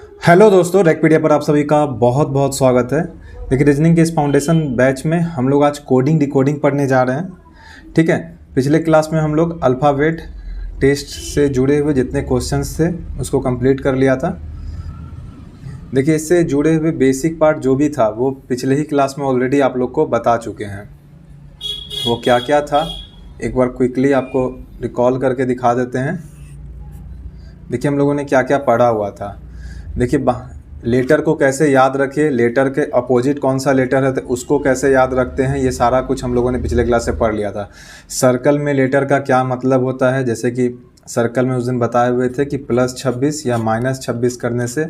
Hello दोस्तों, रेकपीडिया पर आप सभी का बहुत बहुत स्वागत है। देखिए, रीजनिंग के इस फाउंडेशन बैच में हम लोग आज कोडिंग डिकोडिंग पढ़ने जा रहे हैं। ठीक है, पिछले क्लास में हम लोग अल्फ़ाबेट टेस्ट से जुड़े हुए जितने क्वेश्चंस थे उसको कंप्लीट कर लिया था। देखिए, इससे जुड़े हुए बेसिक पार्ट जो भी था वो पिछले ही क्लास में ऑलरेडी आप लोग को बता चुके हैं। वो क्या क्या था एक बार क्विकली आपको रिकॉल करके दिखा देते हैं। देखिए, हम लोगों ने क्या क्या पढ़ा हुआ था। देखिए, लेटर को कैसे याद रखिए, लेटर के अपोजिट कौन सा लेटर है तो उसको कैसे याद रखते हैं, ये सारा कुछ हम लोगों ने पिछले क्लास से पढ़ लिया था। सर्कल में लेटर का क्या मतलब होता है, जैसे कि सर्कल में उस दिन बताए हुए थे कि +26 या -26 करने से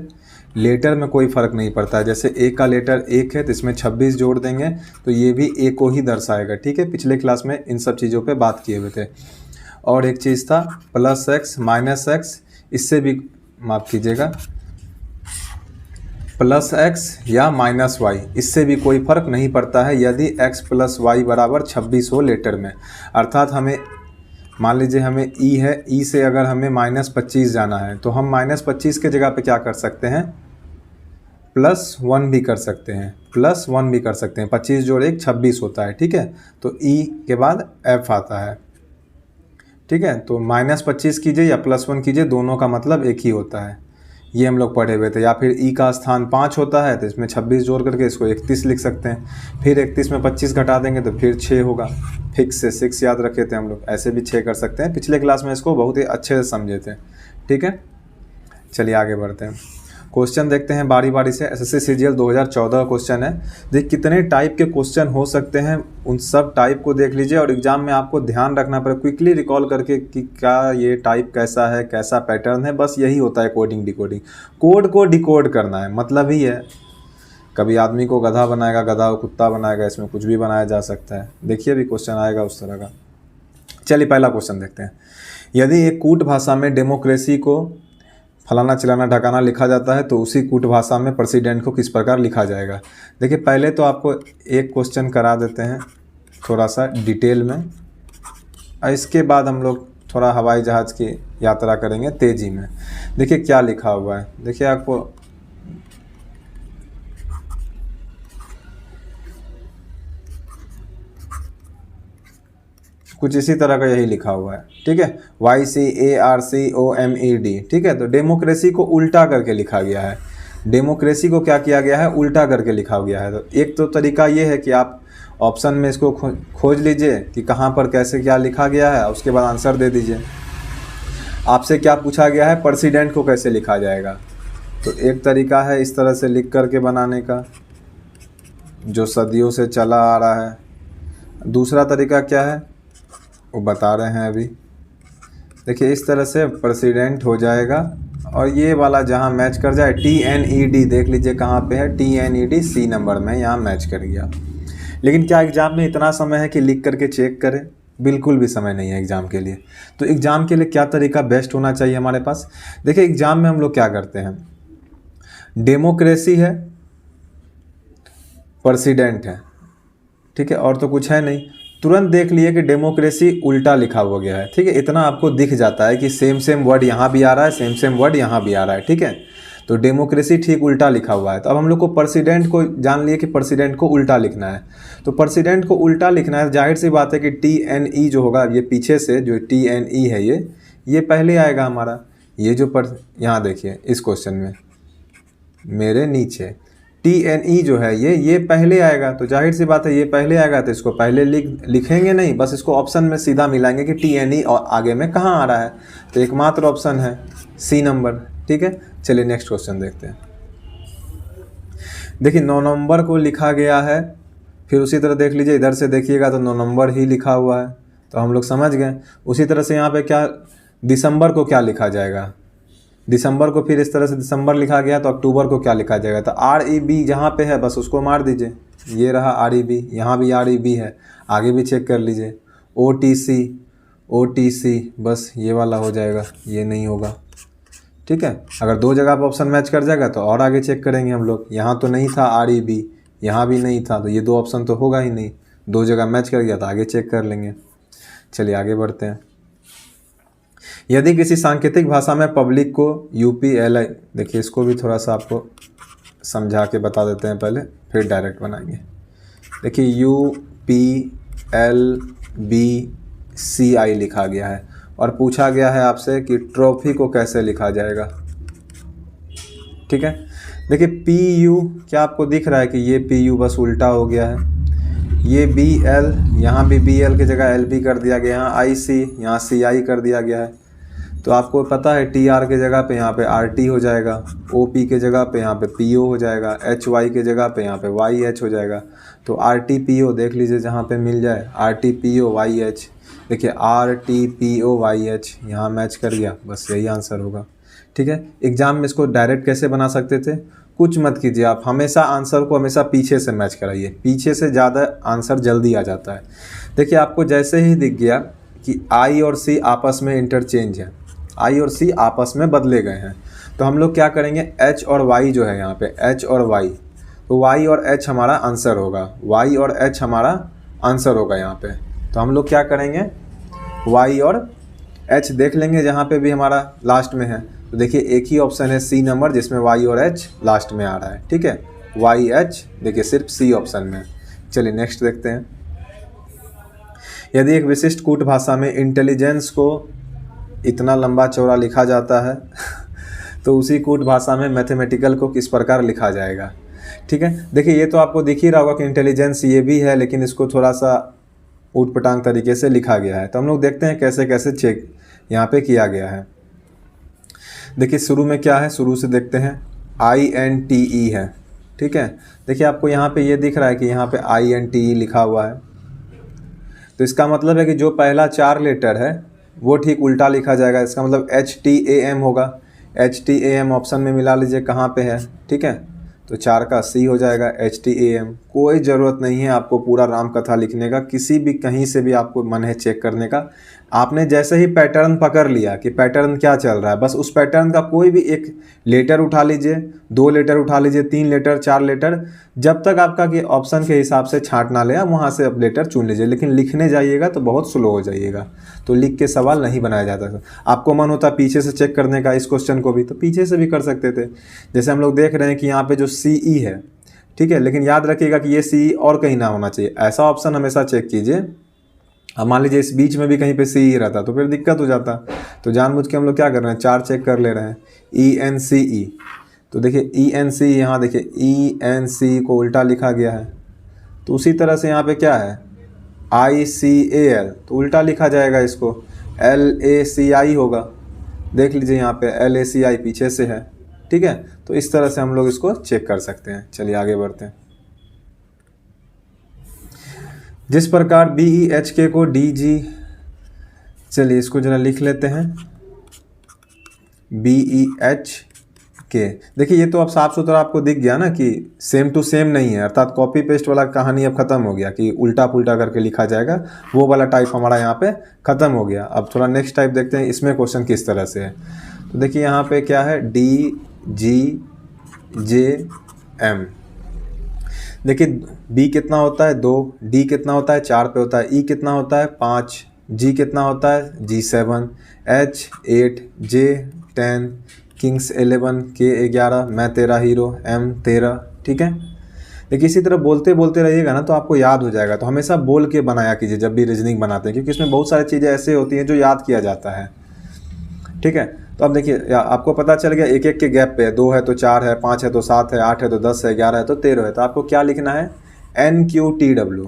लेटर में कोई फ़र्क नहीं पड़ता है। जैसे ए का लेटर 1 है तो इसमें 26 जोड़ देंगे तो ये भी ए को ही दर्शाएगा। ठीक है, पिछले क्लास में इन सब चीज़ों पे बात किए हुए थे। और एक चीज़ था +x -x, इससे भी माफ़ कीजिएगा +x या -y, इससे भी कोई फ़र्क नहीं पड़ता है यदि x + y बराबर 26 हो लेटर में। अर्थात हमें मान लीजिए हमें e है, e से अगर हमें -25 जाना है तो हम -25 के जगह पे क्या कर सकते हैं, +1 भी कर सकते हैं, +1 भी कर सकते हैं। 25 जोड़ 1 26 होता है। ठीक है, तो e के बाद f आता है। ठीक है, तो -25 कीजिए या +1 कीजिए, दोनों का मतलब एक ही होता है। ये हम लोग पढ़े हुए थे। या फिर ई का स्थान 5 होता है तो इसमें 26 जोड़ करके इसको 31 लिख सकते हैं। फिर 31 में 25 घटा देंगे तो फिर 6 होगा। फिक्स से 6 याद रखे थे हम लोग, ऐसे भी 6 कर सकते हैं। पिछले क्लास में इसको बहुत ही अच्छे से समझे थे। ठीक है, चलिए आगे बढ़ते हैं। क्वेश्चन देखते हैं बारी बारी से। एसएससी सीजीएल 2014 का क्वेश्चन है। देखिए, कितने टाइप के क्वेश्चन हो सकते हैं उन सब टाइप को देख लीजिए और एग्जाम में आपको ध्यान रखना पड़ेगा क्विकली रिकॉल करके कि क्या ये टाइप कैसा है, कैसा पैटर्न है। बस यही होता है कोडिंग डिकोडिंग। कोड को डिकोड करना है, मतलब ही है। कभी आदमी को गधा बनाएगा, गधा को कुत्ता बनाएगा, इसमें कुछ भी बनाया जा सकता है। देखिए अभी क्वेश्चन आएगा उस तरह का। चलिए पहला क्वेश्चन देखते हैं। यदि एक कूट भाषा में डेमोक्रेसी को फलाना चिलाना ढकाना लिखा जाता है तो उसी कूट भाषा में प्रेसिडेंट को किस प्रकार लिखा जाएगा। देखिए, पहले तो आपको एक क्वेश्चन करा देते हैं थोड़ा सा डिटेल में, और इसके बाद हम लोग थोड़ा हवाई जहाज़ की यात्रा करेंगे तेज़ी में। देखिए क्या लिखा हुआ है। देखिए आपको कुछ इसी तरह का यही लिखा हुआ है। ठीक है, YCARCOMED। ठीक है, तो डेमोक्रेसी को उल्टा करके लिखा गया है। डेमोक्रेसी को क्या किया गया है, उल्टा करके लिखा गया है। तो एक तो तरीका ये है कि आप ऑप्शन में इसको खोज लीजिए कि कहाँ पर कैसे क्या लिखा गया है, उसके बाद आंसर दे दीजिए। आपसे क्या पूछा गया है, प्रेसिडेंट को कैसे लिखा जाएगा। तो एक तरीका है इस तरह से लिख करके बनाने का, जो सदियों से चला आ रहा है। दूसरा तरीका क्या है वो बता रहे हैं अभी। देखिए, इस तरह से प्रेसिडेंट हो जाएगा और ये वाला जहाँ मैच कर जाए TNED, देख लीजिए कहाँ पे है, TNED C नंबर में यहाँ मैच कर गया। लेकिन क्या एग्ज़ाम में इतना समय है कि लिख करके चेक करें? बिल्कुल भी समय नहीं है एग्ज़ाम के लिए। तो एग्ज़ाम के लिए क्या तरीका बेस्ट होना चाहिए हमारे पास। देखिए, एग्ज़ाम में हम लोग क्या करते हैं, डेमोक्रेसी है, प्रेसिडेंट है, ठीक है, और तो कुछ है नहीं। तुरंत देख लिए कि डेमोक्रेसी उल्टा लिखा हुआ गया है। ठीक है, इतना आपको दिख जाता है कि सेम वर्ड यहाँ भी आ रहा है, सेम वर्ड यहाँ भी आ रहा है। ठीक है, तो डेमोक्रेसी ठीक उल्टा लिखा हुआ है। तो अब हम लोग को प्रेसिडेंट को जान लिए कि प्रेसिडेंट को उल्टा लिखना है। तो प्रेसिडेंट को उल्टा लिखना है, जाहिर सी बात है कि TNE जो होगा, ये पीछे से जो TNE है ये पहले आएगा हमारा। ये जो यहाँ देखिए इस क्वेश्चन में मेरे नीचे TNE जो है ये पहले आएगा। तो जाहिर सी बात है ये पहले आएगा तो इसको पहले लिखेंगे नहीं, बस इसको ऑप्शन में सीधा मिलाएंगे कि TNE और आगे में कहाँ आ रहा है। तो एकमात्र ऑप्शन है C नंबर। ठीक है, चलिए नेक्स्ट क्वेश्चन देखते हैं। देखिए 9 नंबर को लिखा गया है, फिर उसी तरह देख लीजिए इधर से देखिएगा तो 9 नंबर ही लिखा हुआ है, तो हम लोग समझ गए। उसी तरह से यहाँ पे क्या दिसंबर को क्या लिखा जाएगा, दिसंबर को फिर इस तरह से दिसंबर लिखा गया तो अक्टूबर को क्या लिखा जाएगा। तो REB जहाँ पे है बस उसको मार दीजिए, ये रहा REB, यहाँ भी REB है, आगे भी चेक कर लीजिए। OTC बस ये वाला हो जाएगा, ये नहीं होगा। ठीक है, अगर दो जगह पर ऑप्शन मैच कर जाएगा तो और आगे चेक करेंगे हम लोग। यहाँ तो नहीं था REB, यहाँ भी नहीं था, तो ये दो ऑप्शन तो होगा ही नहीं। दो जगह मैच कर गया तो आगे चेक कर लेंगे। चलिए आगे बढ़ते हैं। यदि किसी सांकेतिक भाषा में पब्लिक को UPLI, देखिए इसको भी थोड़ा सा आपको समझा के बता देते हैं पहले, फिर डायरेक्ट बनाएंगे। देखिए UPLBCI लिखा गया है और पूछा गया है आपसे कि ट्रॉफी को कैसे लिखा जाएगा। ठीक है, देखिए PU, क्या आपको दिख रहा है कि ये PU बस उल्टा हो गया है। ये BL, यहाँ भी BL की जगह LB कर दिया गया, यहाँ IC, यहाँ CI कर दिया गया है। तो आपको पता है TR के जगह पे यहाँ पे RT हो जाएगा, OP के जगह पे यहाँ पे PO हो जाएगा, HY के जगह पे यहाँ पे YH हो जाएगा। तो RTPO देख लीजिए जहाँ पे मिल जाए, RTPO YH, देखिए RTPO YH यहाँ मैच कर गया, बस यही आंसर होगा। ठीक है, एग्जाम में इसको डायरेक्ट कैसे बना सकते थे, कुछ मत कीजिए आप, हमेशा आंसर को हमेशा पीछे से मैच कराइए, पीछे से ज़्यादा आंसर जल्दी आ जाता है। देखिए आपको जैसे ही दिख गया कि I और C आपस में इंटरचेंज है, I और C आपस में बदले गए हैं, तो हम लोग क्या करेंगे, H और Y जो है यहाँ पे H और Y, तो Y और H हमारा आंसर होगा, Y और H हमारा आंसर होगा यहाँ पे। तो हम लोग क्या करेंगे, Y और H देख लेंगे जहाँ पे भी हमारा लास्ट में है। तो देखिए एक ही ऑप्शन है C नंबर जिसमें Y और H लास्ट में आ रहा है। ठीक है, YH देखिए सिर्फ C ऑप्शन में। चलिए नेक्स्ट देखते हैं। यदि एक विशिष्ट कूट भाषा में इंटेलिजेंस को इतना लंबा चौड़ा लिखा जाता है तो उसी कूट भाषा में मैथमेटिकल को किस प्रकार लिखा जाएगा। ठीक है, देखिए ये तो आपको दिख ही रहा होगा कि इंटेलिजेंस ये भी है, लेकिन इसको थोड़ा सा ऊटपटांग तरीके से लिखा गया है। तो हम लोग देखते हैं कैसे कैसे चेक यहाँ पे किया गया है। देखिए शुरू में क्या है, शुरू से देखते हैं, INTE है। ठीक है, देखिए आपको यहाँ पे ये दिख रहा है कि यहाँ पे INTE लिखा हुआ है, तो इसका मतलब है कि जो पहला 4 लेटर है वो ठीक उल्टा लिखा जाएगा। इसका मतलब HTAM होगा, HTAM ऑप्शन में मिला लीजिए कहाँ पे है। ठीक है, तो 4 का C हो जाएगा HTAM। कोई ज़रूरत नहीं है आपको पूरा राम कथा लिखने का, किसी भी कहीं से भी आपको मन है चेक करने का। आपने जैसे ही पैटर्न पकड़ लिया कि पैटर्न क्या चल रहा है, बस उस पैटर्न का कोई भी एक लेटर उठा लीजिए, 2 लेटर उठा लीजिए, 3 लेटर, 4 लेटर, जब तक आपका कि ऑप्शन के हिसाब से छांट ना ले, वहाँ से अब लेटर चुन लीजिए। लेकिन लिखने जाइएगा तो बहुत स्लो हो जाइएगा, तो लिख के सवाल नहीं बनाया जाता। आपको मन होता पीछे से चेक करने का इस क्वेश्चन को भी, तो पीछे से भी कर सकते थे। जैसे हम लोग देख रहे हैं कि यहाँ पे जो CE है, ठीक है, लेकिन याद रखिएगा कि ये CE और कहीं ना होना चाहिए, ऐसा ऑप्शन हमेशा चेक कीजिए। अब मान लीजिए इस बीच में भी कहीं पे CE रहता तो फिर दिक्कत हो जाता। तो जानबूझ के हम लोग क्या कर रहे हैं, 4 चेक कर ले रहे हैं। ENCE, तो देखिए ENCE, यहाँ देखिए ENCE को उल्टा लिखा गया है, तो उसी तरह से यहाँ पे क्या है ICAL, तो उल्टा लिखा जाएगा, इसको LACI होगा। देख लीजिए यहाँ पे LACI पीछे से है। ठीक है, तो इस तरह से हम लोग इसको चेक कर सकते हैं। चलिए आगे बढ़ते हैं। जिस प्रकार BEHK को DG, चलिए इसको जरा लिख लेते हैं, BEHK। देखिए ये तो अब साफ सुथरा आपको दिख गया ना कि सेम टू सेम नहीं है, अर्थात कॉपी पेस्ट वाला कहानी अब खत्म हो गया कि उल्टा पुल्टा करके लिखा जाएगा, वो वाला टाइप हमारा यहाँ पे खत्म हो गया। अब थोड़ा नेक्स्ट टाइप देखते हैं, इसमें क्वेश्चन किस तरह से है। तो देखिए यहाँ पे क्या है, DGJM। देखिए B कितना होता है 2, D कितना होता है 4 पे होता है, E कितना होता है 5, G कितना होता है G7, H 8, J 10, Kings 11, K 11, मैं तेरा हीरो, M 13। ठीक है, देखिए इसी तरह बोलते बोलते रहिएगा ना तो आपको याद हो जाएगा। तो हमेशा बोल के बनाया कीजिए जब भी रीजनिंग बनाते हैं, क्योंकि इसमें बहुत सारी चीज़ें ऐसे होती हैं जो याद किया जाता है। ठीक है, तो अब देखिए आपको पता चल गया एक एक के गैप पे, 2 है तो 4 है, 5 है तो 7 है, 8 है तो 10 है, 11 है तो 13 है। तो आपको क्या लिखना है, NQTW,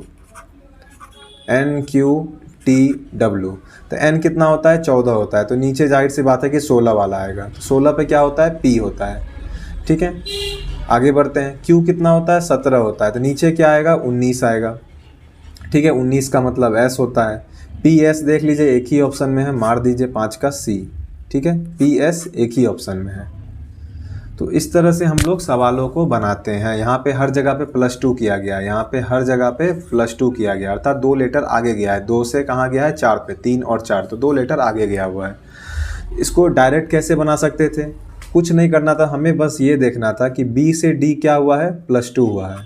NQTW। तो N कितना होता है 14 होता है, तो नीचे जाहिर सी बात है कि 16 वाला आएगा। तो 16 पे क्या होता है, P होता है। ठीक है, आगे बढ़ते हैं। Q कितना होता है 17 होता है, तो नीचे क्या आएगा 19 आएगा। ठीक है, 19 का मतलब S होता है। PS देख लीजिए एक ही ऑप्शन में है, मार दीजिए 5 का C। ठीक है, PS एक ही ऑप्शन में है। तो इस तरह से हम लोग सवालों को बनाते हैं। यहाँ पे हर जगह पे +2 किया गया है, यहाँ पे हर जगह पे +2 किया गया, अर्थात 2 लेटर आगे गया है। 2 से कहाँ गया है 4 पे, 3 और 4, तो 2 लेटर आगे गया हुआ है। इसको डायरेक्ट कैसे बना सकते थे, कुछ नहीं करना था, हमें बस ये देखना था कि B से D क्या हुआ है +2 हुआ है,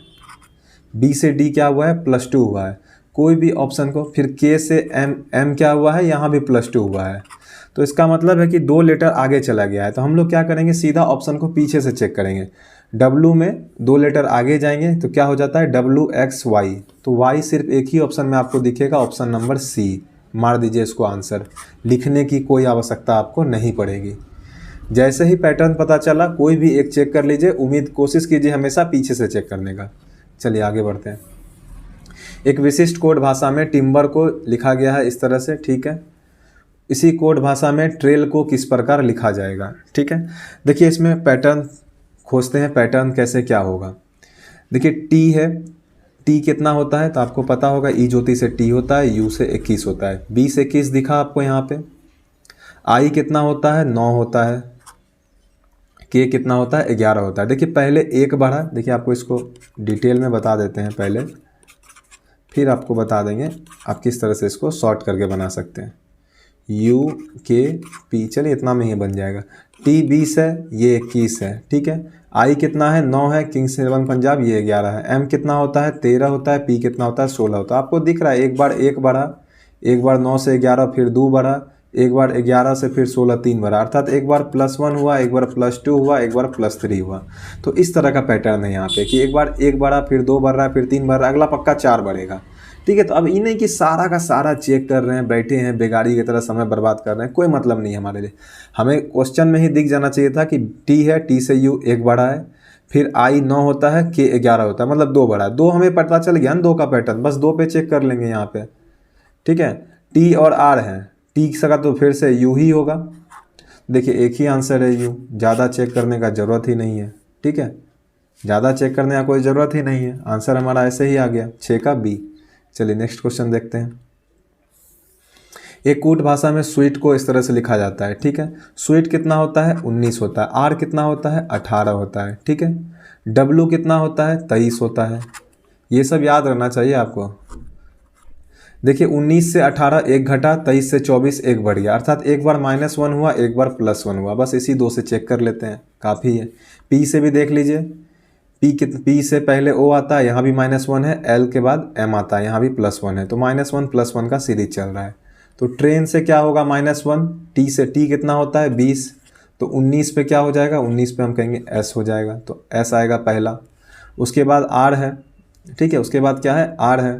B से D क्या हुआ है +2 हुआ है, कोई भी ऑप्शन को, फिर K से M क्या हुआ है, यहाँ भी +2 हुआ है। तो इसका मतलब है कि 2 लेटर आगे चला गया है। तो हम लोग क्या करेंगे, सीधा ऑप्शन को पीछे से चेक करेंगे। W में 2 लेटर आगे जाएंगे तो क्या हो जाता है WXY, तो Y सिर्फ एक ही ऑप्शन में आपको दिखेगा, ऑप्शन नंबर C। मार दीजिए इसको आंसर, लिखने की कोई आवश्यकता आपको नहीं पड़ेगी। जैसे ही पैटर्न पता चला कोई भी एक चेक कर लीजिए, कोशिश कीजिए हमेशा पीछे से चेक करने का। चलिए आगे बढ़ते हैं। एक विशिष्ट कोड भाषा में टिम्बर को लिखा गया है इस तरह से, ठीक है। इसी कोड भाषा में ट्रेल को किस प्रकार लिखा जाएगा, ठीक है। देखिए इसमें पैटर्न खोजते हैं, पैटर्न कैसे क्या होगा। देखिए टी है, टी कितना होता है तो आपको पता होगा, ई ज्योति से टी होता है, यू से 21 होता है, 20 21 दिखा आपको यहाँ पे। आई कितना होता है 9 होता है, के कितना होता है 11 होता है। देखिए पहले एक बढ़ा, देखिए आपको इसको डिटेल में बता देते हैं पहले, फिर आपको बता देंगे आप किस तरह से इसको शॉर्ट करके बना सकते हैं। यू के पी, चलिए इतना में ही बन जाएगा। टी 20 है, ये 21 है, ठीक है। आई कितना है 9 है, किंग 7 पंजाब ये 11 है। एम कितना होता है 13 होता है, पी कितना होता है 16 होता है। आपको दिख रहा है एक बार 1 बढ़ा, एक बार 9 से 11 फिर 2 बढ़ा, एक बार 11 से फिर 16 3 बढ़ा, अर्थात एक बार +1 हुआ, एक बार +2 हुआ, एक बार +3 हुआ। तो इस तरह का पैटर्न है यहाँ पे कि एक बार 1 बढ़ा, फिर 2 बढ़ रहा है, फिर 3 बढ़ रहा है, अगला पक्का 4 बढ़ेगा, ठीक है। तो अब ये नहीं कि सारा का सारा चेक कर रहे हैं, बैठे हैं बेगाड़ी की तरह समय बर्बाद कर रहे हैं, कोई मतलब नहीं है हमारे लिए। हमें क्वेश्चन में ही दिख जाना चाहिए था कि टी है, टी से यू 1 बढ़ा है, फिर आई 9 होता है, के 11 होता है, मतलब 2 बढ़ा है। 2 हमें पता चल गया ना 2 का पैटर्न, बस 2 पे चेक कर लेंगे यहाँ पे, ठीक है। टी और आर है, टी सका तो फिर से यू ही होगा। देखिए एक ही आंसर है यू, ज़्यादा चेक करने का ज़रूरत ही नहीं है, ठीक है। ज़्यादा चेक करने का कोई ज़रूरत ही नहीं है, आंसर हमारा ऐसे ही आ गया 6 का बी। चलिए नेक्स्ट क्वेश्चन देखते हैं। एक कूट भाषा में स्वीट को इस तरह से लिखा जाता है, ठीक है। स्वीट कितना होता है 19 होता है, आर कितना होता है 18 होता है, ठीक है। डब्लू कितना होता है 23 होता है। ये सब याद रहना चाहिए आपको। देखिए 19 से 18 एक घटा, 23 से 24 एक बढ़ गया, अर्थात एक बार -1 हुआ, एक बार +1 हुआ, बस इसी 2 से चेक कर लेते हैं, काफ़ी है। पी से भी देख लीजिए, पी से पहले ओ आता है, यहाँ भी -1 है, एल के बाद एम आता है, यहाँ भी +1 है, तो -1 +1 का सीरीज चल रहा है। तो ट्रेन से क्या होगा -1, टी से टी कितना होता है 20, तो 19 पे क्या हो जाएगा, 19 पे हम कहेंगे एस हो जाएगा, तो एस आएगा पहला। उसके बाद आर है, ठीक है, उसके बाद क्या है आर है,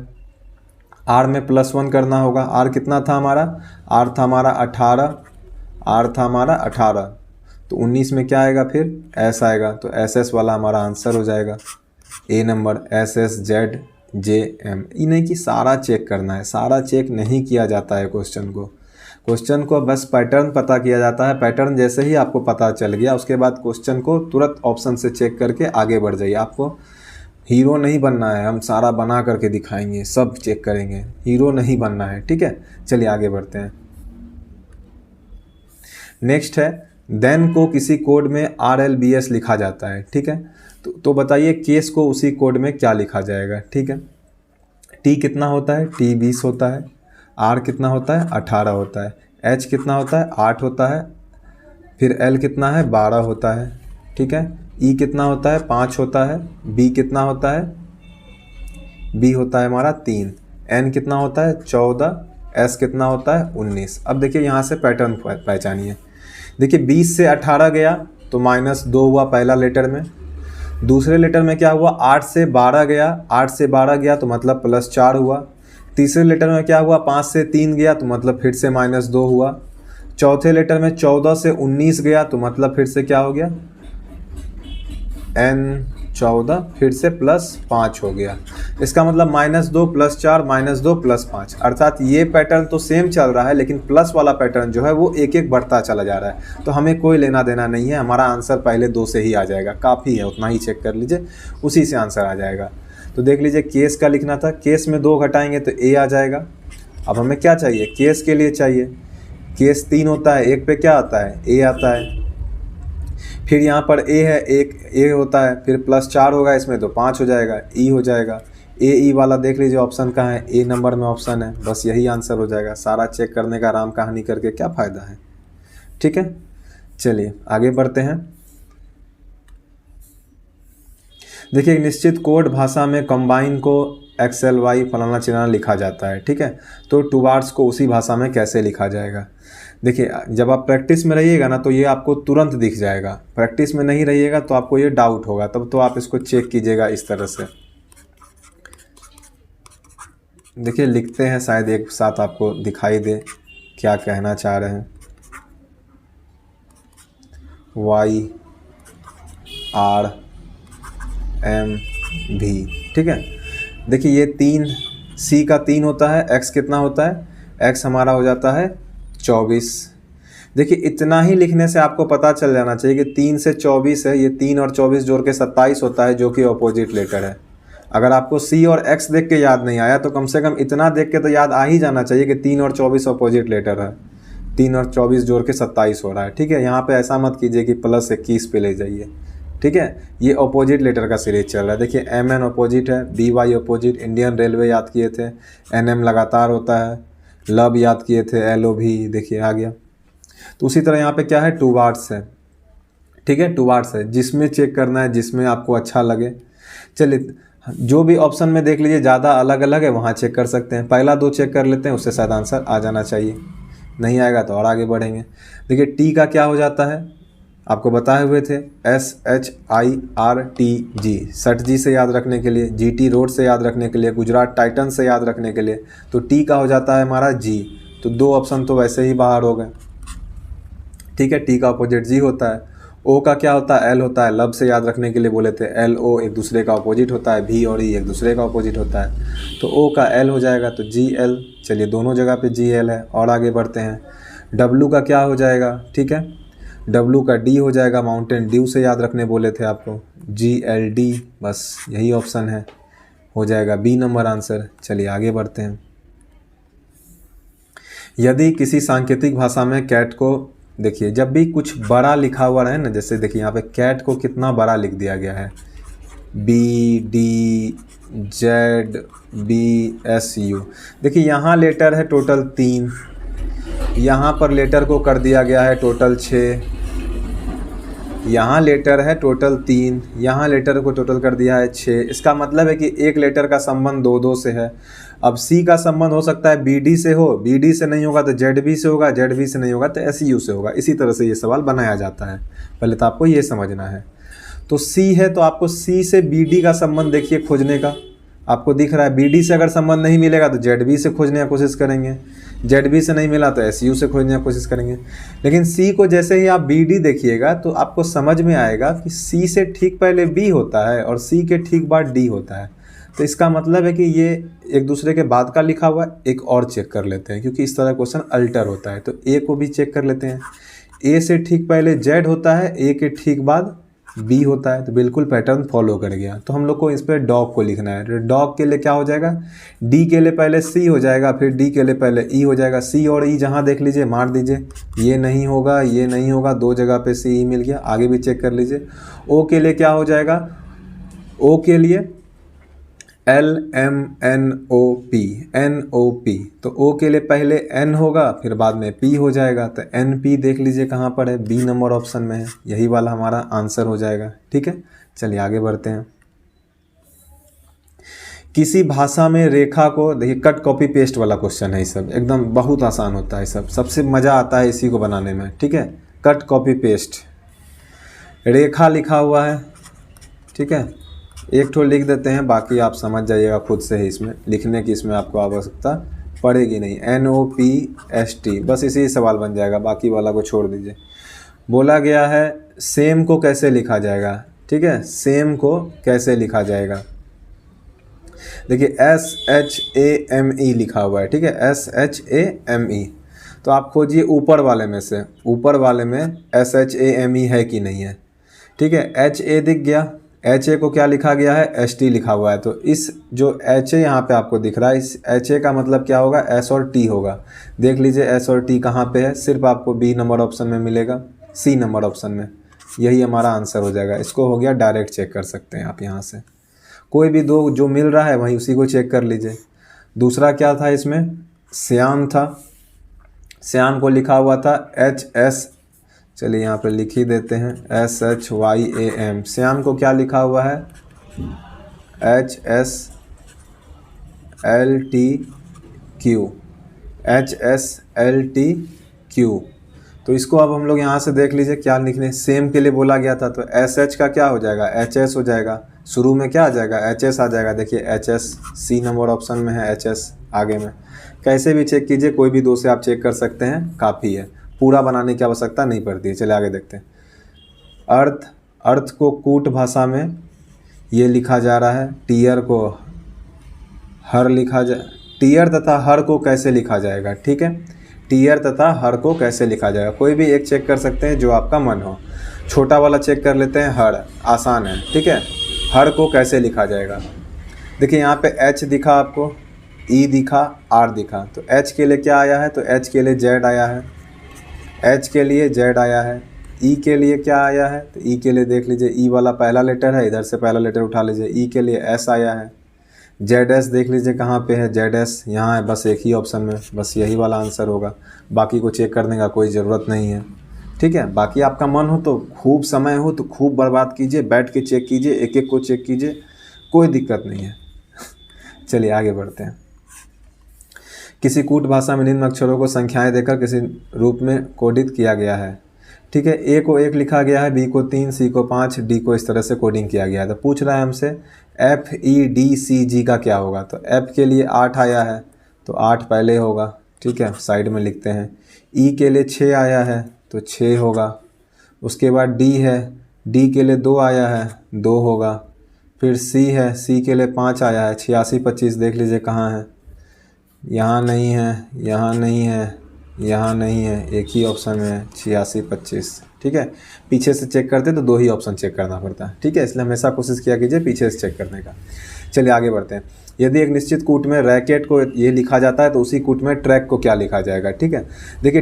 आर में +1 करना होगा। आर कितना था हमारा, आर था हमारा 18, आर था हमारा 18, तो 19 में क्या आएगा फिर एस आएगा, तो एस एस वाला हमारा आंसर हो जाएगा ए नंबर, SSZJM। ये नहीं कि सारा चेक करना है, सारा चेक नहीं किया जाता है क्वेश्चन को बस पैटर्न पता किया जाता है। पैटर्न जैसे ही आपको पता चल गया उसके बाद क्वेश्चन को तुरंत ऑप्शन से चेक करके आगे बढ़ जाइए। आपको हीरो नहीं बनना है, हम सारा बना करके दिखाएंगे, सब चेक करेंगे, हीरो नहीं बनना है, ठीक है। चलिए आगे बढ़ते हैं। नेक्स्ट है देन को किसी कोड में RLBS लिखा जाता है, ठीक है। तो बताइए केस को उसी कोड में क्या लिखा जाएगा, ठीक है। टी कितना होता है, टी 20 होता है, आर कितना होता है 18 होता है, एच कितना होता है 8 होता है, फिर एल कितना है 12 होता है, ठीक है। ई कितना होता है 5 होता है, बी कितना होता है, बी होता है हमारा 3, एन कितना होता है 14, एस कितना होता है 19। अब देखिए यहाँ से पैटर्न पहचानिए। देखिए 20 से 18 गया तो -2 हुआ पहला लेटर में, दूसरे लेटर में क्या हुआ 8 से 12 गया, 8 से 12 गया तो मतलब +4 हुआ, तीसरे लेटर में क्या हुआ 5 से 3 गया तो मतलब फिर से -2 हुआ, चौथे लेटर में 14 से 19 गया तो मतलब फिर से क्या हो गया N14 फिर से +5 हो गया। इसका मतलब -2 +4 -2 +5, अर्थात ये पैटर्न तो सेम चल रहा है लेकिन प्लस वाला पैटर्न जो है वो एक एक बढ़ता चला जा रहा है। तो हमें कोई लेना देना नहीं है, हमारा आंसर पहले 2 से ही आ जाएगा, काफ़ी है, उतना ही चेक कर लीजिए, उसी से आंसर आ जाएगा। तो देख लीजिए केस का लिखना था, केस में 2 घटाएंगे तो ए आ जाएगा। अब हमें क्या चाहिए, केस के लिए चाहिए, केस 3 होता है, एक पे क्या आता है ए आता है, फिर यहाँ पर ए है, एक ए होता है, फिर +4 होगा इसमें तो 5 हो जाएगा, ई हो जाएगा। ई वाला देख लीजिए ऑप्शन कहाँ है, ए नंबर में ऑप्शन है, बस यही आंसर हो जाएगा। सारा चेक करने का राम कहानी करके क्या फ़ायदा है, ठीक है। चलिए आगे बढ़ते हैं। देखिए निश्चित कोड भाषा में कंबाइन को XLY फलाना चिलाना लिखा जाता है, ठीक है। तो टुवार्ड्स को उसी भाषा में कैसे लिखा जाएगा। देखिए जब आप प्रैक्टिस में रहिएगा ना तो ये आपको तुरंत दिख जाएगा, प्रैक्टिस में नहीं रहिएगा तो आपको ये डाउट होगा, तब तो आप इसको चेक कीजिएगा इस तरह से। देखिए लिखते हैं, शायद एक साथ आपको दिखाई दे क्या कहना चाह रहे हैं। वाई आर एम भी, ठीक है। देखिए ये 3 सी का 3 होता है, एक्स कितना होता है, एक्स हमारा हो जाता है 24। देखिए इतना ही लिखने से आपको पता चल जाना चाहिए कि 3 से 24 है, ये 3 और 24 जोड़ के 27 होता है, जो कि अपोजिट लेटर है। अगर आपको सी और एक्स देख के याद नहीं आया तो कम से कम इतना देख के तो याद आ ही जाना चाहिए कि 3 और 24 अपोजिट लेटर है, 3 और 24 जोड़ के 27 हो रहा है, ठीक है। यहाँ पे ऐसा मत कीजिए कि +21 पे ले जाइए, ठीक है। ये अपोजिट लेटर का सीरीज चल रहा है। देखिए MN अपोजिट है, BY अपोजिट, इंडियन रेलवे याद किए थे, NM लगातार होता है, लब याद किए थे, LOV देखिए आ गया। तो उसी तरह यहाँ पे क्या है, टूवार्ड्स है, ठीक है, टूवार्ड्स है, जिसमें चेक करना है, जिसमें आपको अच्छा लगे। चलिए जो भी ऑप्शन में देख लीजिए ज़्यादा अलग अलग है वहाँ चेक कर सकते हैं, पहला 2 चेक कर लेते हैं, उससे शायद आंसर आ जाना चाहिए, नहीं आएगा तो और आगे बढ़ेंगे। देखिए टी का क्या हो जाता है, आपको बताए हुए थे, SHIRTG, सट जी से याद रखने के लिए, GT रोड से याद रखने के लिए, गुजरात टाइटन से याद रखने के लिए, तो टी का हो जाता है हमारा G। तो 2 ऑप्शन तो वैसे ही बाहर हो गए, ठीक है, टी का अपोजिट G होता है। ओ का क्या होता है, L होता है, लब से याद रखने के लिए बोले थे, LO एक दूसरे का अपोजिट होता है, V और E एक दूसरे का अपोजिट होता है, तो O का L हो जाएगा, तो GL। चलिए दोनों जगह पे GL है, और आगे बढ़ते हैं। W का क्या हो जाएगा, ठीक है, W का D हो जाएगा, माउंटेन ड्यू से याद रखने बोले थे आपको, GLD, बस यही ऑप्शन है, हो जाएगा B नंबर आंसर। चलिए आगे बढ़ते हैं। यदि किसी सांकेतिक भाषा में कैट को, देखिए जब भी कुछ बड़ा लिखा हुआ रहे ना, जैसे देखिए यहाँ पे कैट को कितना बड़ा लिख दिया गया है, BDZBSU। देखिए यहाँ लेटर है टोटल 3, यहाँ पर लेटर को कर दिया गया है टोटल 6, यहाँ लेटर है टोटल 3, यहाँ लेटर को टोटल कर दिया है 6। इसका मतलब है कि एक लेटर का संबंध 2-2 से है। अब सी का संबंध हो सकता है BD से हो, BD से नहीं होगा तो ZB से होगा, ZB से नहीं होगा तो SU से होगा। इसी तरह से ये सवाल बनाया जाता है, पहले तो आपको ये समझना है। तो सी है तो आपको सी से BD का संबंध देखिए खोजने का, आपको दिख रहा है BD से अगर संबंध नहीं मिलेगा तो ZB से खोजने की कोशिश करेंगे, ZB से नहीं मिला तो SU से खोजने की कोशिश करेंगे। लेकिन C को जैसे ही आप BD देखिएगा तो आपको समझ में आएगा कि C से ठीक पहले B होता है और C के ठीक बाद D होता है। तो इसका मतलब है कि ये एक दूसरे के बाद का लिखा हुआ है। एक और चेक कर लेते हैं क्योंकि इस तरह क्वेश्चन अल्टर होता है, तो A को भी चेक कर लेते हैं। A से ठीक पहले Z होता है, A के ठीक बाद B होता है, तो बिल्कुल पैटर्न फॉलो कर गया। तो हम लोग को इस पर डॉग को लिखना है। डॉग के लिए क्या हो जाएगा, D के लिए पहले C हो जाएगा, फिर D के लिए पहले E हो जाएगा। C और E जहाँ देख लीजिए मार दीजिए, ये नहीं होगा, ये नहीं होगा, 2 जगह पे C E मिल गया। आगे भी चेक कर लीजिए। O के लिए क्या हो जाएगा, O के लिए LMNOP, तो O के लिए पहले N होगा फिर बाद में P हो जाएगा, तो NP देख लीजिए कहाँ पर है, B नंबर ऑप्शन में है, यही वाला हमारा आंसर हो जाएगा। ठीक है, चलिए आगे बढ़ते हैं। किसी भाषा में रेखा को, देखिए कट कॉपी पेस्ट वाला क्वेश्चन है, ये सब एकदम बहुत आसान होता है, सब सबसे मज़ा आता है इसी को बनाने में। ठीक है, कट कॉपी पेस्ट, रेखा लिखा हुआ है, ठीक है, एक ठो लिख देते हैं, बाकी आप समझ जाइएगा खुद से ही, इसमें लिखने की इसमें आपको आवश्यकता पड़ेगी नहीं। NOPST, बस इसी सवाल बन जाएगा, बाकी वाला को छोड़ दीजिए। बोला गया है सेम को कैसे लिखा जाएगा, ठीक है, सेम को कैसे लिखा जाएगा। देखिए SHAME लिखा हुआ है, ठीक है, SHAME, तो आप खोजिए ऊपर वाले में से, ऊपर वाले में SHAME है कि नहीं है। ठीक है, HA दिख गया, HA को क्या लिखा गया है, ST लिखा हुआ है, तो इस जो HA यहाँ पे आपको दिख रहा है, इस HA का मतलब क्या होगा, S और T होगा। देख लीजिए S और T कहाँ पे है, सिर्फ आपको B नंबर ऑप्शन में मिलेगा, C नंबर ऑप्शन में, यही हमारा आंसर हो जाएगा। इसको हो गया, डायरेक्ट चेक कर सकते हैं आप यहाँ से, कोई भी 2 जो मिल रहा है वहीं उसी को चेक कर लीजिए। दूसरा क्या था इसमें, श्याम था, श्याम को लिखा हुआ था HS, चलिए यहाँ पे लिख ही देते हैं SHYAM। श्याम को क्या लिखा हुआ है, HSLTQ, HSLTQ, तो इसको अब हम लोग यहाँ से देख लीजिए क्या लिखने, सेम के लिए बोला गया था, तो एस एच का क्या हो जाएगा, एच एस हो जाएगा। शुरू में क्या आ जाएगा, एच एस आ जाएगा। देखिए H S C number option में है, एच एस आगे में। कैसे भी चेक कीजिए, कोई भी दो से आप चेक कर सकते हैं, काफ़ी है, पूरा बनाने की आवश्यकता नहीं पड़ती है। चलिए आगे देखते हैं। अर्थ, अर्थ को कूट भाषा में ये लिखा जा रहा है, टीयर को हर लिखा जा, टीयर तथा हर को कैसे लिखा जाएगा, ठीक है, टीयर तथा हर को कैसे लिखा जाएगा, कोई भी एक चेक कर सकते हैं जो आपका मन हो। छोटा वाला चेक कर लेते हैं, हर, आसान है, ठीक है। हर को कैसे लिखा जाएगा, देखिए यहाँ पे एच दिखा आपको, ई दिखा, आर दिखा, तो एच के लिए क्या आया है, तो एच के लिए जेड आया है, एच के लिए जेड आया है। ई के लिए क्या आया है, तो ई के लिए देख लीजिए, ई वाला पहला लेटर है, इधर से पहला लेटर उठा लीजिए, ई के लिए एस आया है। जेड एस देख लीजिए कहाँ पे है, जेड एस यहाँ है, बस एक ही ऑप्शन में, बस यही वाला आंसर होगा, बाकी को चेक करने का कोई ज़रूरत नहीं है, ठीक है। बाकी आपका मन हो तो खूब समय हो तो खूब बर्बाद कीजिए, बैठ के चेक कीजिए, एक एक को चेक कीजिए, कोई दिक्कत नहीं है। चलिए आगे बढ़ते हैं। किसी कूट भाषा में निम्न अक्षरों को संख्याएं देकर किसी रूप में कोडित किया गया है, ठीक है। ए को 1 लिखा गया है, बी को 3, सी को 5, डी को इस तरह से कोडिंग किया गया है। तो पूछ रहा है हमसे एफ ई डी सी जी का क्या होगा, तो एफ के लिए 8 आया है, तो 8 पहले होगा, ठीक है, साइड में लिखते हैं। ई के लिए 6 आया है, तो 6 होगा। उसके बाद डी है, डी के लिए 2 आया है, 2 होगा। फिर सी है, सी के लिए 5 आया है, 86 25 देख लीजिए कहाँ है, यहाँ नहीं है, यहाँ नहीं है, यहाँ नहीं है, एक ही ऑप्शन में है, 86 25, ठीक है। पीछे से चेक करते तो 2 ही ऑप्शन चेक करना पड़ता है, ठीक है, इसलिए हमेशा कोशिश किया कीजिए पीछे से चेक करने का। चलिए आगे बढ़ते हैं। यदि एक निश्चित कूट में रैकेट को ये लिखा जाता है तो उसी कूट में ट्रैक को क्या लिखा जाएगा, ठीक है। देखिए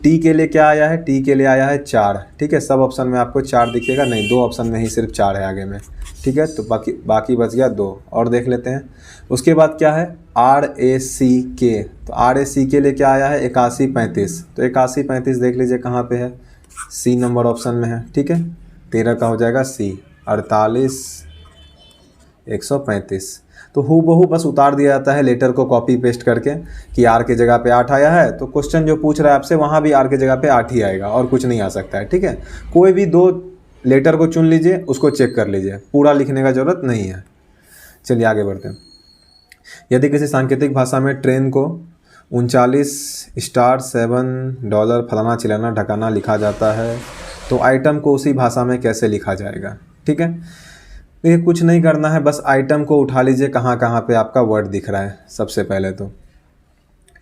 टी के लिए क्या आया है, टी के लिए आया है 4, ठीक है, सब ऑप्शन में आपको 4 दिखेगा, नहीं 2 ऑप्शन में ही सिर्फ 4 है आगे में, ठीक है। तो बाकी बच गया 2 और देख लेते हैं। उसके बाद क्या है, आर ए सी के, तो आर ए सी के लिए क्या आया है, 81 35, तो 81 35 देख लीजिए कहाँ पे है, सी नंबर ऑप्शन में है, ठीक है। 13 का हो जाएगा सी, 48 135। तो हूबहू बस उतार दिया जाता है लेटर को कॉपी पेस्ट करके कि आर के जगह पे 8 आया है, तो क्वेश्चन जो पूछ रहा है आपसे वहाँ भी आर के जगह पे 8 ही आएगा और कुछ नहीं आ सकता है, ठीक है। कोई भी 2 लेटर को चुन लीजिए, उसको चेक कर लीजिए, पूरा लिखने का ज़रूरत नहीं है। चलिए आगे बढ़ते हैं। यदि किसी सांकेतिक भाषा में ट्रेन को 39 स्टार $7 फलाना चिलाना ढकाना लिखा जाता है तो आइटम को उसी भाषा में कैसे लिखा जाएगा, ठीक है। ये कुछ नहीं करना है, बस आइटम को उठा लीजिए कहाँ कहाँ पे आपका वर्ड दिख रहा है सबसे पहले तो,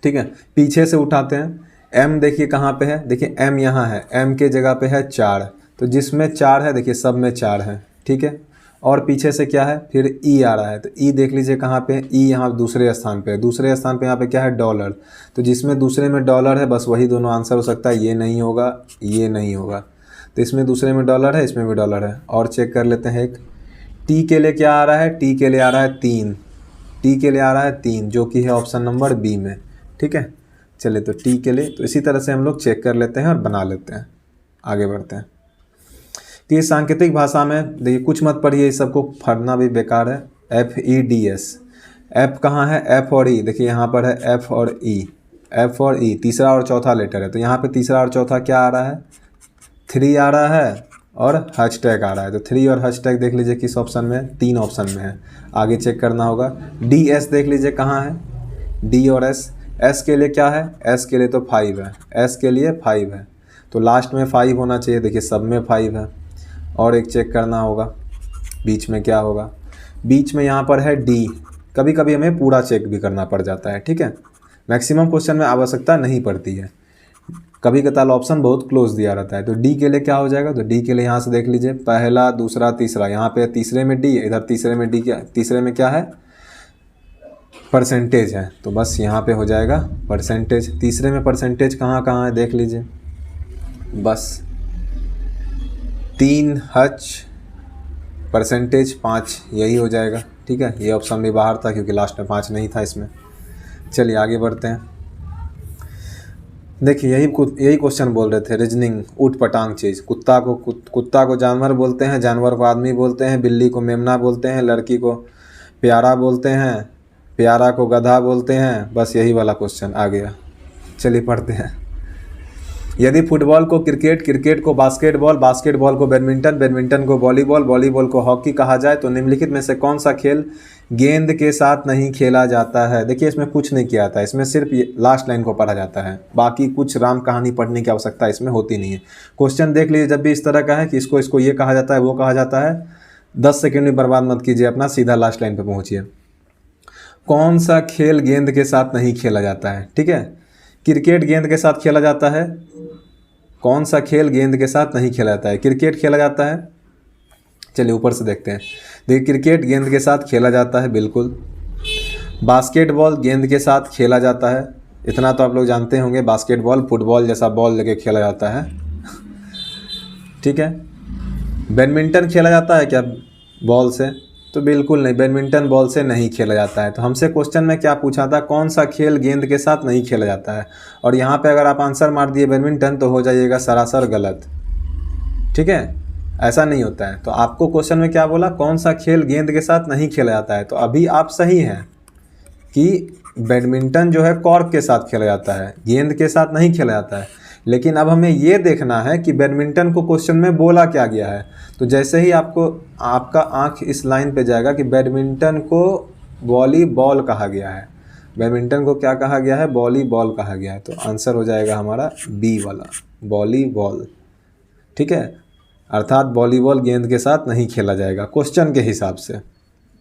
ठीक है। पीछे से उठाते हैं। एम देखिए कहाँ पे है, देखिए एम यहाँ है, एम के जगह पे है 4, तो जिसमें 4 है देखिए सब में 4 है, ठीक है। और पीछे से क्या है, फिर ई आ रहा है, तो ई देख लीजिए कहाँ पे, ई यहाँ दूसरे स्थान पे है, दूसरे स्थान पे यहाँ पे क्या है, $, तो जिसमें दूसरे में $, है बस वही दोनों आंसर हो सकता है, ये नहीं होगा, ये नहीं होगा। तो इसमें दूसरे में $, है, इसमें भी $, है। और चेक कर लेते हैं एक, टी के लिए क्या आ रहा है, टी के लिए आ रहा है 3, टी के लिए आ रहा है 3 जो कि है ऑप्शन नंबर बी में, ठीक है। चलिए तो टी के लिए, तो इसी तरह से हम लोग चेक कर लेते हैं और बना लेते हैं। आगे बढ़ते हैं कि सांकेतिक भाषा में देखिए कुछ मत पढ़िए, इस सबको पढ़ना भी बेकार है। FEDS, एफ कहाँ है, एफ और ई, देखिए यहाँ पर है एफ और ई, एफ और ई तीसरा और चौथा लेटर है, तो यहाँ पे तीसरा और चौथा क्या आ रहा है, 3 आ रहा है और हैशटैग आ रहा है, तो 3 और हैशटैग देख लीजिए किस ऑप्शन में है, 3 ऑप्शन में है, आगे चेक करना होगा। DS देख लीजिए कहाँ है, डी और एस, एस के लिए क्या है, एस के लिए तो 5 है, एस के लिए 5 है, तो लास्ट में 5 होना चाहिए, देखिए सब में 5 है। और एक चेक करना होगा बीच में क्या होगा, बीच में यहाँ पर है डी, कभी कभी हमें पूरा चेक भी करना पड़ जाता है, ठीक है। मैक्सिमम क्वेश्चन में आवश्यकता नहीं पड़ती है, कभी कताल ऑप्शन बहुत क्लोज दिया रहता है। तो डी के लिए क्या हो जाएगा, तो डी के लिए यहाँ से देख लीजिए पहला दूसरा तीसरा, यहाँ पे तीसरे में डी, इधर तीसरे में डी, क्या तीसरे में क्या है, परसेंटेज है, तो बस यहाँ पे हो जाएगा परसेंटेज। तीसरे में परसेंटेज कहाँ कहाँ है देख लीजिए, बस 3 हच परसेंटेज 5 यही हो जाएगा, ठीक है। ये ऑप्शन भी बाहर था क्योंकि लास्ट में 5 नहीं था इसमें। चलिए आगे बढ़ते हैं। देखिए यही क्वेश्चन बोल रहे थे, रीजनिंग ऊट पटांग चीज़। कुत्ता को जानवर बोलते हैं, जानवर को आदमी बोलते हैं, बिल्ली को मेमना बोलते हैं, लड़की को प्यारा बोलते हैं, प्यारा को गधा बोलते हैं, बस यही वाला क्वेश्चन आ गया। चलिए पढ़ते हैं। यदि फुटबॉल को क्रिकेट, क्रिकेट को बास्केटबॉल, बास्केटबॉल को बैडमिंटन, बैडमिंटन को वॉलीबॉल, वॉलीबॉल को हॉकी कहा जाए तो निम्नलिखित में से कौन सा खेल गेंद के साथ नहीं खेला जाता है। देखिए इसमें कुछ नहीं किया था, इसमें सिर्फ लास्ट लाइन को पढ़ा जाता है, बाकी कुछ राम कहानी पढ़ने की आवश्यकता इसमें होती नहीं है। क्वेश्चन देख लीजिए, जब भी इस तरह का है कि इसको ये कहा जाता है, वो कहा जाता है, 10 सेकेंड भी बर्बाद मत कीजिए अपना, सीधा लास्ट लाइन पर पहुँचिए। कौन सा खेल गेंद के साथ नहीं खेला जाता है? ठीक है, क्रिकेट गेंद के साथ खेला जाता है। कौन सा खेल गेंद के साथ नहीं खेला जाता है? क्रिकेट खेला जाता है। चलिए ऊपर से देखते हैं। देखिए क्रिकेट गेंद के साथ खेला जाता है, बिल्कुल। बास्केटबॉल गेंद के साथ खेला जाता है, इतना तो आप लोग जानते होंगे। बास्केटबॉल फुटबॉल जैसा बॉल लेके खेला जाता है, ठीक है। बैडमिंटन खेला जाता है क्या बॉल से? तो बिल्कुल नहीं, बैडमिंटन बॉल से नहीं खेला जाता है। तो हमसे क्वेश्चन में क्या पूछा था, कौन सा खेल गेंद के साथ नहीं खेला जाता है, और यहाँ पे अगर आप आंसर मार दिए बैडमिंटन तो हो जाइएगा सरासर गलत, ठीक है। ऐसा नहीं होता है। तो आपको क्वेश्चन में क्या बोला, कौन सा खेल गेंद के साथ नहीं खेला जाता है, तो अभी आप सही हैं कि बैडमिंटन जो है कॉर्क के साथ खेला जाता है, गेंद के साथ नहीं खेला जाता है। लेकिन अब हमें ये देखना है कि बैडमिंटन को क्वेश्चन में बोला क्या गया है। तो जैसे ही आपका आंख इस लाइन पे जाएगा कि बैडमिंटन को वॉलीबॉल कहा गया है, बैडमिंटन को क्या कहा गया है, वॉलीबॉल कहा गया है, तो आंसर हो जाएगा हमारा बी वाला, वॉलीबॉल, ठीक है। अर्थात वॉलीबॉल गेंद के साथ नहीं खेला जाएगा क्वेश्चन के हिसाब से,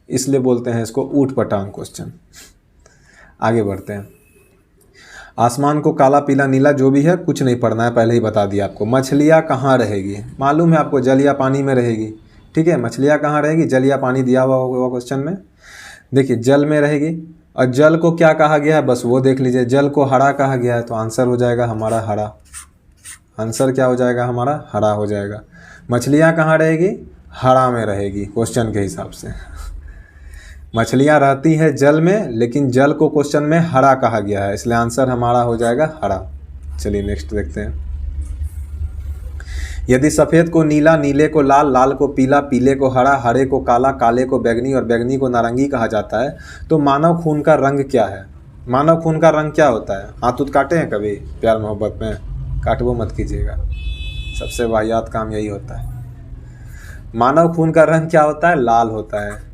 इसलिए बोलते हैं इसको ऊट पटांग क्वेश्चन। आगे बढ़ते हैं। आसमान को काला पीला नीला जो भी है कुछ नहीं पढ़ना है, पहले ही बता दिया आपको। मछलियाँ कहाँ रहेगी? मालूम है आपको, जल या पानी में रहेगी, ठीक है। मछलियाँ कहाँ रहेगी? जल या पानी दिया हुआ होगा क्वेश्चन में। देखिए जल में रहेगी, और जल को क्या कहा गया है बस वो देख लीजिए। जल को हरा कहा गया है, तो आंसर हो जाएगा हमारा हरा। आंसर क्या हो जाएगा हमारा? हरा हो जाएगा। मछलियाँ कहाँ रहेगी? हरा में रहेगी क्वेश्चन के हिसाब से। मछलियाँ रहती है जल में, लेकिन जल को क्वेश्चन में हरा कहा गया है, इसलिए आंसर हमारा हो जाएगा हरा। चलिए नेक्स्ट देखते हैं। यदि सफ़ेद को नीला, नीले को लाल, लाल को पीला, पीले को हरा, हरे को काला, काले को बैगनी और बैगनी को नारंगी कहा जाता है, तो मानव खून का रंग क्या है? मानव खून का रंग क्या होता है? हाथ उत काटे हैं कभी प्यार मोहब्बत में? काटवो मत कीजिएगा, सबसे वाहियात काम यही होता है। मानव खून का रंग क्या होता है? लाल होता है,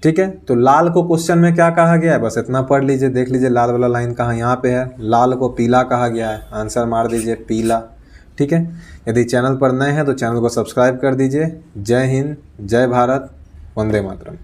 ठीक है। तो लाल को क्वेश्चन में क्या कहा गया है बस इतना पढ़ लीजिए, देख लीजिए लाल वाला लाइन कहाँ, यहाँ पे है। लाल को पीला कहा गया है, आंसर मार दीजिए पीला, ठीक है। यदि चैनल पर नए हैं तो चैनल को सब्सक्राइब कर दीजिए। जय हिंद, जय भारत, वंदे मातरम।